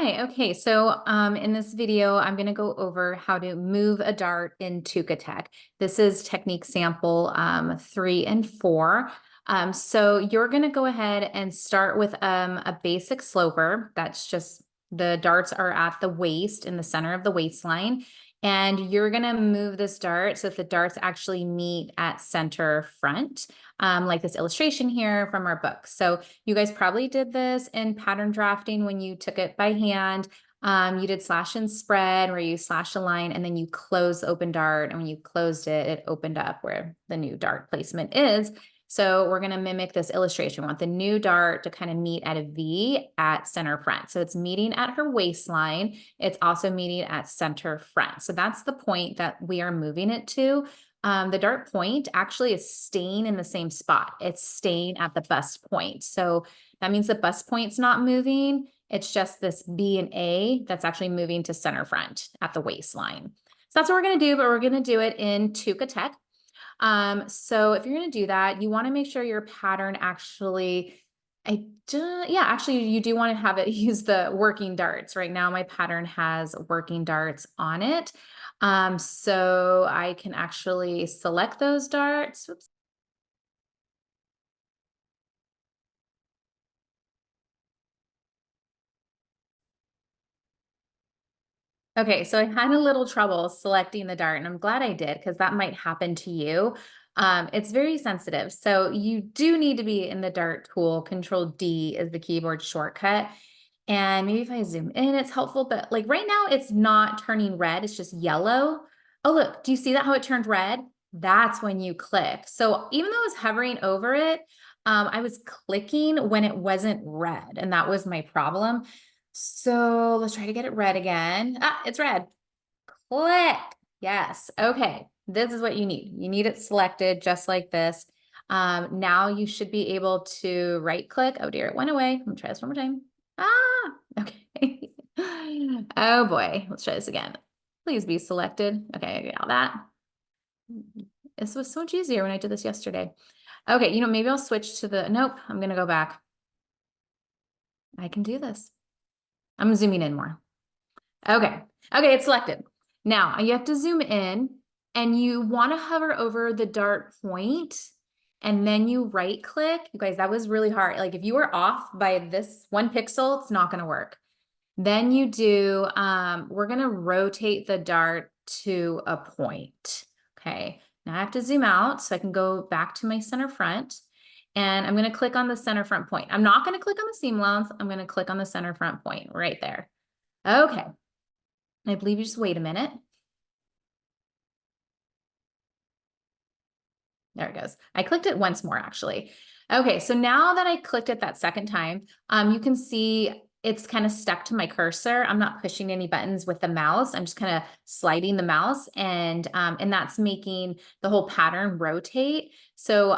Hi. Okay, so in this video, I'm going to go over how to move a dart in Tuka. This is technique sample 3 and 4. So you're going to go ahead and start with a basic sloper. That's just the darts are at the waist in the center of the waistline. And you're going to move this dart so that the darts actually meet at center front, like this illustration here from our book. So you guys probably did this in pattern drafting when you took it by hand. You did slash and spread where you slash a line and then you close the open dart. And when you closed it, it opened up where the new dart placement is. So we're going to mimic this illustration. We want the new dart to kind of meet at a V at center front. So it's meeting at her waistline. It's also meeting at center front. So that's the point that we are moving it to. The dart point actually is staying in the same spot. It's staying at the bust point. So that means the bust point's not moving. It's just this B and A that's actually moving to center front at the waistline. So that's what we're going to do, but we're going to do it in Tuka. So if you're going to do that, you want to make sure your pattern actually, actually you do want to have it use the working darts. Right now my pattern has working darts on it. So I can actually select those darts. Oops. Okay, so I had a little trouble selecting the dart, and I'm glad I did because that might happen to you. It's very sensitive. So you do need to be in the dart tool. Control D is the keyboard shortcut. And maybe if I zoom in, it's helpful, but like right now it's not turning red, it's just yellow. Oh, look, do you see that how it turned red? That's when you click. So even though I was hovering over it, I was clicking when it wasn't red, and that was my problem. So let's try to get it red again. Ah, it's red. Click. Yes. Okay. This is what you need. You need it selected just like this. Now you should be able to right click. Oh dear, it went away. Let me try this one more time. Ah, okay. Oh boy. Let's try this again. Please be selected. Okay, I got all that. This was so much easier when I did this yesterday. Okay, maybe I'll switch to nope, I'm gonna go back. I can do this. I'm zooming in more. Okay. Okay, it's selected. Now you have to zoom in and you want to hover over the dart point and then you right click. You guys, that was really hard. Like if you were off by this 1 pixel, it's not going to work. Then you do, we're going to rotate the dart to a point. Okay. Now I have to zoom out so I can go back to my center front. And I'm going to click on the center front point. I'm not going to click on the seam length. I'm going to click on the center front point right there. Okay. I believe you just wait a minute. There it goes. I clicked it once more, actually. Okay, so now that I clicked it that second time, you can see it's kind of stuck to my cursor. I'm not pushing any buttons with the mouse. I'm just kind of sliding the mouse, and that's making the whole pattern rotate. So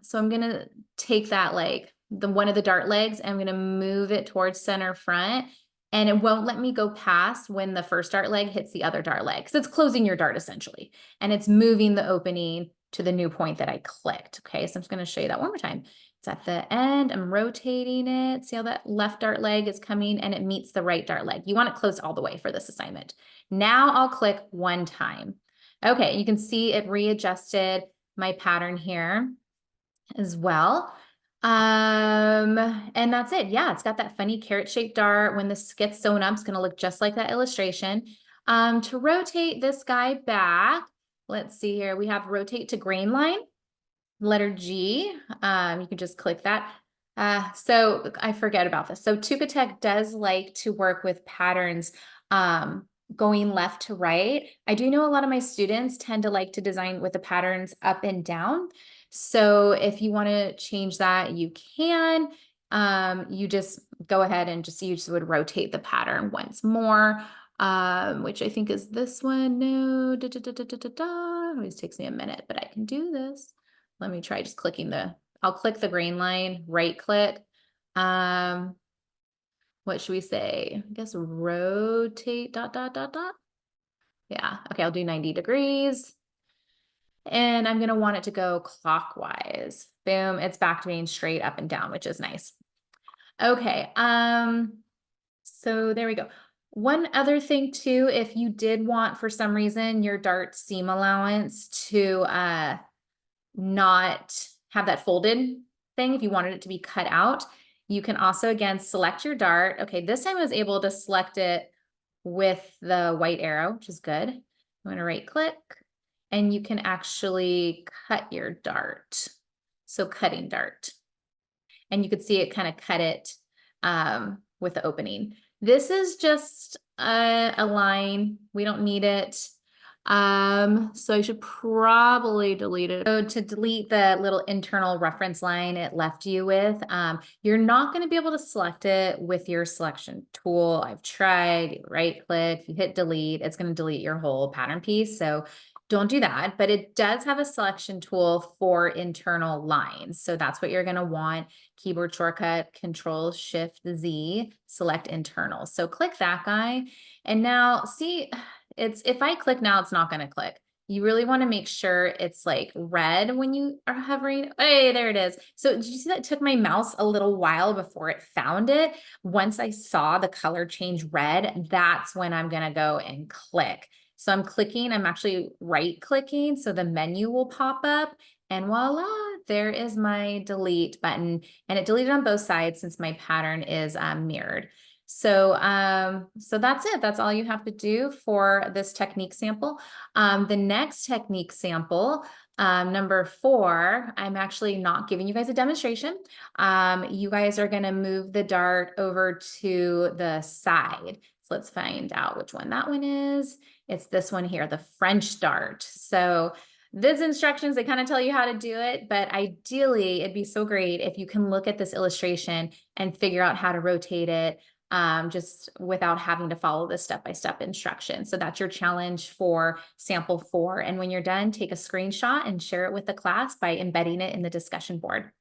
so I'm gonna take that like one of the dart legs, and I'm gonna move it towards center front. And it won't let me go past when the first dart leg hits the other dart leg. So it's closing your dart essentially. And it's moving the opening to the new point that I clicked. Okay, so I'm just going to show you that one more time. It's at the end. I'm rotating it. See how that left dart leg is coming and it meets the right dart leg. You want it closed all the way for this assignment. Now I'll click one time. Okay, you can see it readjusted my pattern here as well. And that's it. Yeah, it's got that funny carrot-shaped dart. When this gets sewn up, it's going to look just like that illustration. To rotate this guy back, let's see here. We have rotate to grain line, letter G. You can just click that. So I forget about this. So Tuka does like to work with patterns going left to right. I do know a lot of my students tend to like to design with the patterns up and down. So if you want to change that, you can. You just go ahead and you just would rotate the pattern once more, which I think is this one. No, It always takes me a minute, but I can do this. Let me try just clicking I'll click the green line, right click. What should we say? I guess rotate ... Yeah, okay, I'll do 90 degrees. And I'm gonna want it to go clockwise. Boom, it's back to being straight up and down, which is nice. Okay, So there we go. One other thing too, if you did want for some reason your dart seam allowance to not have that folded thing, if you wanted it to be cut out, you can also again select your dart. Okay, this time I was able to select it with the white arrow, which is good. I'm going to right click and you can actually cut your dart. So cutting dart. And you could see it kind of cut it with the opening. This is just a line. We don't need it. So I should probably delete it. So to delete the little internal reference line it left you with, you're not going to be able to select it with your selection tool. I've tried, you right click, you hit delete, it's going to delete your whole pattern piece. So don't do that, but it does have a selection tool for internal lines. So that's what you're going to want. Keyboard shortcut, Control Shift Z, select internal. So click that guy. And now see, if I click now, it's not going to click. You really want to make sure it's like red when you are hovering. Hey, there it is. So did you see that it took my mouse a little while before it found it? Once I saw the color change red, that's when I'm going to go and click. So I'm clicking, I'm actually right clicking. So the menu will pop up and voila, there is my delete button. And it deleted on both sides since my pattern is mirrored. So that's it. That's all you have to do for this technique sample. The next technique sample, number 4, I'm actually not giving you guys a demonstration. You guys are going to move the dart over to the side. So let's find out which one that one is. It's this one here, the French dart. So these instructions, they kind of tell you how to do it, but ideally it'd be so great if you can look at this illustration and figure out how to rotate it just without having to follow the step-by-step instructions. So that's your challenge for sample 4. And when you're done, take a screenshot and share it with the class by embedding it in the discussion board.